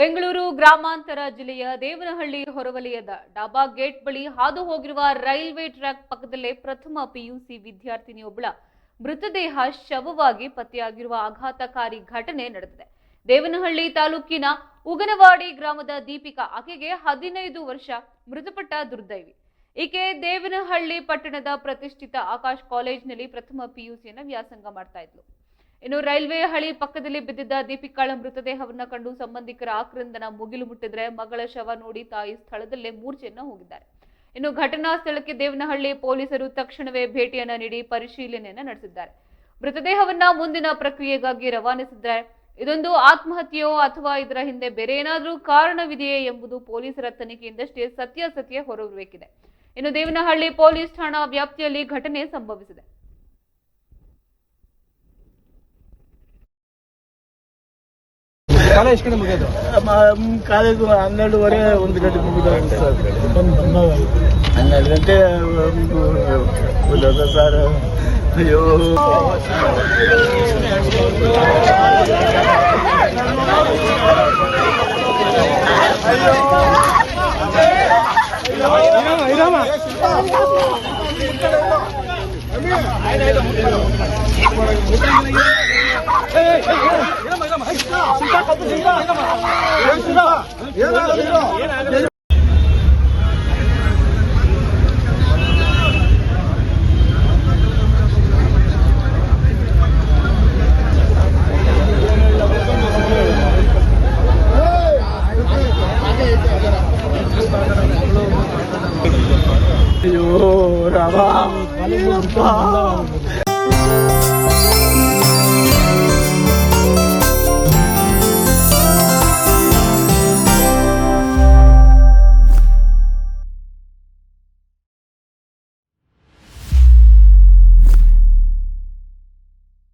ಬೆಂಗಳೂರು ಗ್ರಾಮಾಂತರ ಜಿಲ್ಲೆಯ ದೇವನಹಳ್ಳಿ ಹೊರವಲಯದ ಡಾಬಾ ಗೇಟ್ ಬಳಿ ಹಾದು ಹೋಗಿರುವ ರೈಲ್ವೆ ಟ್ರ್ಯಾಕ್ ಪಕ್ಕದಲ್ಲೇ ಪ್ರಥಮ ಪಿಯುಸಿ ವಿದ್ಯಾರ್ಥಿನಿಯೊಬ್ಬಳ ಮೃತದೇಹ ಶವವಾಗಿ ಪತ್ತೆಯಾಗಿರುವ ಆಘಾತಕಾರಿ ಘಟನೆ ನಡೆದಿದೆ. ದೇವನಹಳ್ಳಿ ತಾಲೂಕಿನ ಉಗನವಾಡಿ ಗ್ರಾಮದ ದೀಪಿಕಾ, ಆಕೆಗೆ 15 ವರ್ಷ, ಮೃತಪಟ್ಟ ದುರ್ದೈವಿ. ಈಕೆ ದೇವನಹಳ್ಳಿ ಪಟ್ಟಣದ ಪ್ರತಿಷ್ಠಿತ ಆಕಾಶ್ ಕಾಲೇಜಿನಲ್ಲಿ ಪ್ರಥಮ ಪಿಯುಸಿಯನ್ನು ವ್ಯಾಸಂಗ ಮಾಡ್ತಾ ಇದ್ಲು. ಇನ್ನು ರೈಲ್ವೆ ಹಳಿ ಪಕ್ಕದಲ್ಲಿ ಬಿದ್ದಿದ್ದ ದೀಪಿಕಾಳ ಮೃತದೇಹವನ್ನ ಕಂಡು ಸಂಬಂಧಿಕರ ಆಕ್ರಂದನ ಮುಗಿಲು ಮುಟ್ಟಿದ್ರೆ ಮಗಳ ಶವ ನೋಡಿ ತಾಯಿ ಸ್ಥಳದಲ್ಲೇ ಮೂರ್ಛೆಯನ್ನ ಹೋಗಿದ್ದಾರೆ. ಇನ್ನು ಘಟನಾ ಸ್ಥಳಕ್ಕೆ ದೇವನಹಳ್ಳಿ ಪೊಲೀಸರು ತಕ್ಷಣವೇ ಭೇಟಿಯನ್ನ ನೀಡಿ ಪರಿಶೀಲನೆಯನ್ನ ನಡೆಸಿದ್ದಾರೆ. ಮೃತದೇಹವನ್ನ ಮುಂದಿನ ಪ್ರಕ್ರಿಯೆಗಾಗಿ ರವಾನಿಸಿದ್ದಾರೆ. ಇದೊಂದು ಆತ್ಮಹತ್ಯೆಯೋ ಅಥವಾ ಇದರ ಹಿಂದೆ ಬೇರೆ ಏನಾದರೂ ಕಾರಣವಿದೆಯೇ ಎಂಬುದು ಪೊಲೀಸರ ತನಿಖೆಯಿಂದಷ್ಟೇ ಸತ್ಯಾಸತ್ಯ ಹೊರಬರಬೇಕಿದೆ. ಇನ್ನು ದೇವನಹಳ್ಳಿ ಪೊಲೀಸ್ ಠಾಣಾ ವ್ಯಾಪ್ತಿಯಲ್ಲಿ ಘಟನೆ ಸಂಭವಿಸಿದೆ. ಕಾಲೇಜ್ ಕಡೆ ಮುಗಿಯೋದು ಕಾಲೇಜು 12:30 1 ಗಂಟೆ ಮುಗಿದ ಸರ್. 12 ಗಂಟೆ ಮುಗಿದ ಸರ್. ಅಯ್ಯೋ ರಾಮ